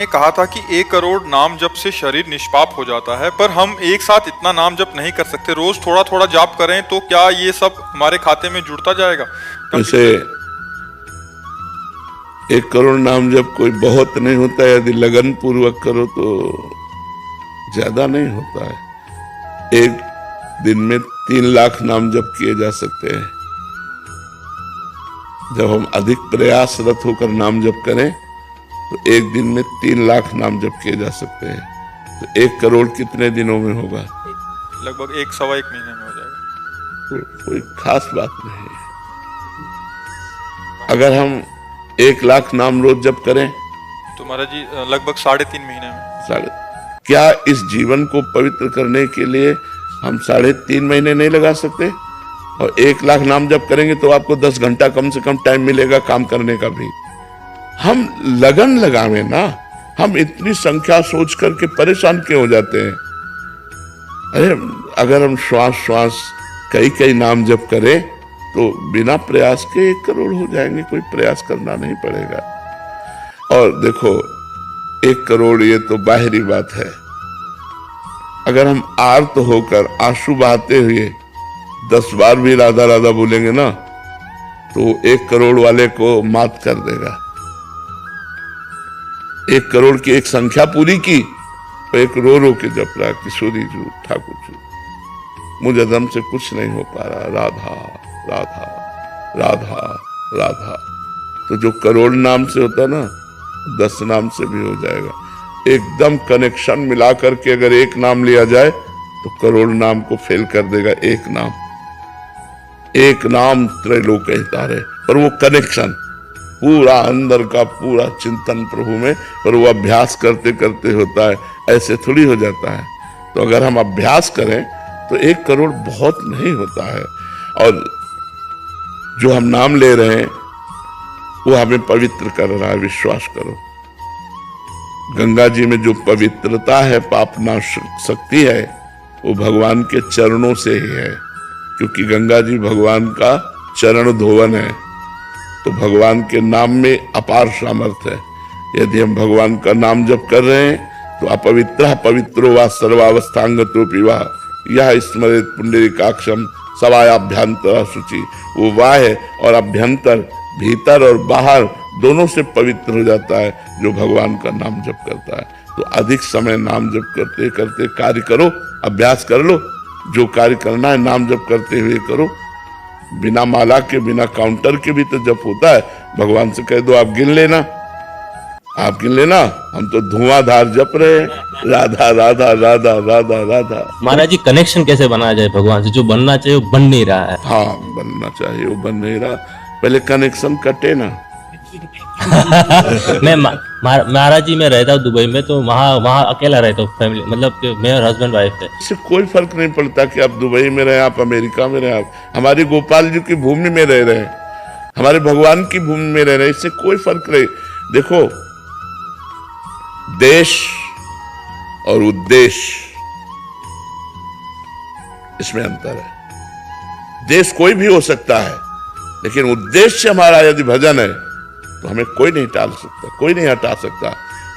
ने कहा था कि 1 करोड़ नाम जप से शरीर निष्पाप हो जाता है, पर हम एक साथ इतना नाम जप नहीं कर सकते। रोज थोड़ा थोड़ा जाप करें तो क्या ये सब हमारे खाते में जुड़ता जाएगा? वैसे 1 करोड़ नाम जप कोई बहुत नहीं होता है, यदि लगन पूर्वक करो तो ज्यादा नहीं होता है। एक दिन में 3 लाख नाम जप किए जा सकते हैं। जब हम अधिक प्रयासरत होकर नाम जप करें तो एक दिन में 3 लाख नाम जप किए जा सकते हैं। तो 1 करोड़ कितने दिनों में होगा? लगभग 1 सवा 1 महीने में हो जाएगा। तो कोई खास बात नहीं है। अगर हम 1 लाख नाम रोज जप करें तो महाराज जी लगभग 3.5 महीने में। क्या इस जीवन को पवित्र करने के लिए हम 3.5 महीने नहीं लगा सकते? और 1 लाख नाम जप करेंगे तो आपको 10 घंटा कम से कम टाइम मिलेगा काम करने का भी। हम लगन लगावे ना, हम इतनी संख्या सोच करके परेशान क्यों हो जाते हैं? अरे अगर हम श्वास श्वास कई नाम जप करें तो बिना प्रयास के 1 करोड़ हो जाएंगे, कोई प्रयास करना नहीं पड़ेगा। और देखो 1 करोड़ ये तो बाहरी बात है। अगर हम आर्त होकर आंसू बहाते हुए 10 बार भी राधा राधा बोलेंगे ना तो 1 करोड़ वाले को मात कर देगा। 1 करोड़ की एक संख्या पूरी की तो एक रो के जप रहा, किशोरी जू ठाकुर जू, मुझे दम से कुछ नहीं हो पा रहा, राधा राधा राधा राधा। तो जो करोड़ नाम से होता ना 10 नाम से भी हो जाएगा। एकदम कनेक्शन मिला करके अगर एक नाम लिया जाए तो करोड़ नाम को फेल कर देगा। एक नाम त्रैलोक हितारे, पर वो कनेक्शन पूरा अंदर का पूरा चिंतन प्रभु में, पर वो अभ्यास करते करते होता है, ऐसे थोड़ी हो जाता है। तो अगर हम अभ्यास करें तो 1 करोड़ बहुत नहीं होता है। और जो हम नाम ले रहे हैं वो हमें पवित्र कर रहा है, विश्वास करो। गंगा जी में जो पवित्रता है, पाप नाश शक्ति है, वो भगवान के चरणों से ही है, क्योंकि गंगा जी भगवान का चरण धोवन है। तो भगवान के नाम में अपार सामर्थ्य है। यदि हम भगवान का नाम जप कर रहे हैं तो अपवित्र पवित्रो वा सर्वावस्थांगतो पिवा यह स्मरित पुंडरीकाक्षम सवायाभ्यंतर शुचि। वो वाह और अभ्यंतर, भीतर और बाहर दोनों से पवित्र हो जाता है जो भगवान का नाम जप करता है। तो अधिक समय नाम जप करते करते कार्य करो, अभ्यास कर लो। जो कार्य करना है नाम जप करते हुए करो। बिना माला के, बिना काउंटर के भी तो जप होता है। भगवान से कह दो आप गिन लेना, आप गिन लेना, हम तो धुआंधार जप रहे हैं, राधा राधा राधा राधा राधा। महाराज जी कनेक्शन कैसे बनाया जाए भगवान से? जो बनना चाहिए वो बन नहीं रहा है। हाँ, बनना चाहिए वो बन नहीं रहा। पहले कनेक्शन कटे ना। मैं महाराज जी मैं रहता हूँ दुबई में, तो वहाँ अकेला रहता हूँ, फैमिली मतलब कि मैं और हस्बैंड वाइफ थे। इससे कोई फर्क नहीं पड़ता कि आप दुबई में रहे, आप अमेरिका में रहे, आप हमारी गोपाल जी की भूमि में रह रहे हैं, हमारे भगवान की भूमि में रह रहे हैं, इससे कोई फर्क नहीं। देखो, देश और उद्देश्य इसमें अंतर है। देश कोई भी हो सकता है, लेकिन उद्देश्य हमारा यदि भजन है तो हमें कोई नहीं टाल सकता, कोई नहीं हटा सकता।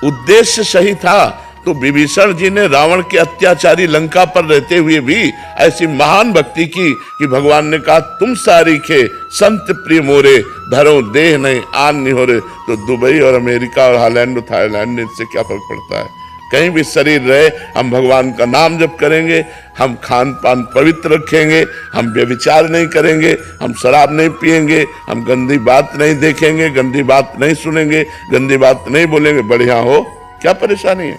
उद्देश्य सही था तो विभीषण जी ने रावण के अत्याचारी लंका पर रहते हुए भी ऐसी महान भक्ति की कि भगवान ने कहा तुम सारी खे संत प्रिय मोरे, धरो देह नहीं आन नहीं हो रहे। तो दुबई और अमेरिका और हॉलैंड और थाईलैंड में इससे क्या फर्क पड़ता है? कहीं भी शरीर रहे, हम भगवान का नाम जप करेंगे, हम खान पान पवित्र रखेंगे, हम व्यभिचार नहीं करेंगे, हम शराब नहीं पिएंगे, हम गंदी बात नहीं देखेंगे, गंदी बात नहीं सुनेंगे, गंदी बात नहीं बोलेंगे। बढ़िया हो, क्या परेशानी है?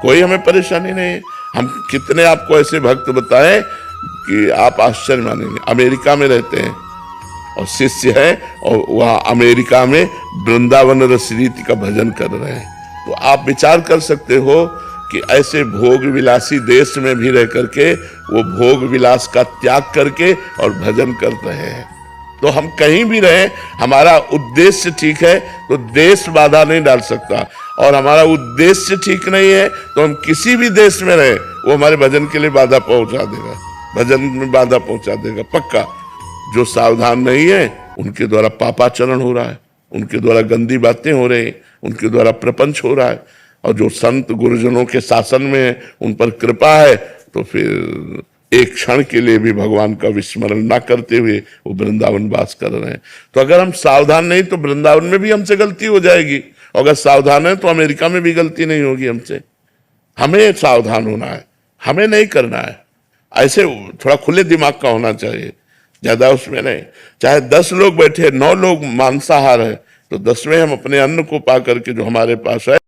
कोई हमें परेशानी नहीं है। हम कितने आपको ऐसे भक्त बताएं कि आप आश्चर्य मानेंगे। अमेरिका में रहते हैं और शिष्य है, और वहां अमेरिका में वृंदावन रस रीति का भजन कर रहे हैं। तो आप विचार कर सकते हो कि ऐसे भोग विलासी देश में भी रह करके वो भोग विलास का त्याग करके और भजन कर रहे हैं। तो हम कहीं भी रहे, हमारा उद्देश्य ठीक है तो देश बाधा नहीं डाल सकता, और हमारा उद्देश्य ठीक नहीं है तो हम किसी भी देश में रहे वो हमारे भजन के लिए बाधा पहुंचा देगा, भजन में बाधा पहुंचा देगा पक्का। जो सावधान नहीं है उनके द्वारा पापाचरण हो रहा है, उनके द्वारा गंदी बातें हो रही हैं, उनके द्वारा प्रपंच हो रहा है। और जो संत गुरुजनों के शासन में उन पर कृपा है, तो फिर एक क्षण के लिए भी भगवान का विस्मरण ना करते हुए वो वृंदावन वास कर रहे हैं। तो अगर हम सावधान नहीं तो वृंदावन में भी हमसे गलती हो जाएगी, और अगर सावधान है तो अमेरिका में भी गलती नहीं होगी हमसे। हमें सावधान होना है, हमें नहीं करना है। ऐसे थोड़ा खुले दिमाग का होना चाहिए, ज्यादा उसमें नहीं। चाहे 10 लोग बैठे, 9 लोग मांसाहार है, तो 10वें हम अपने अन्न को पा करके जो हमारे पास है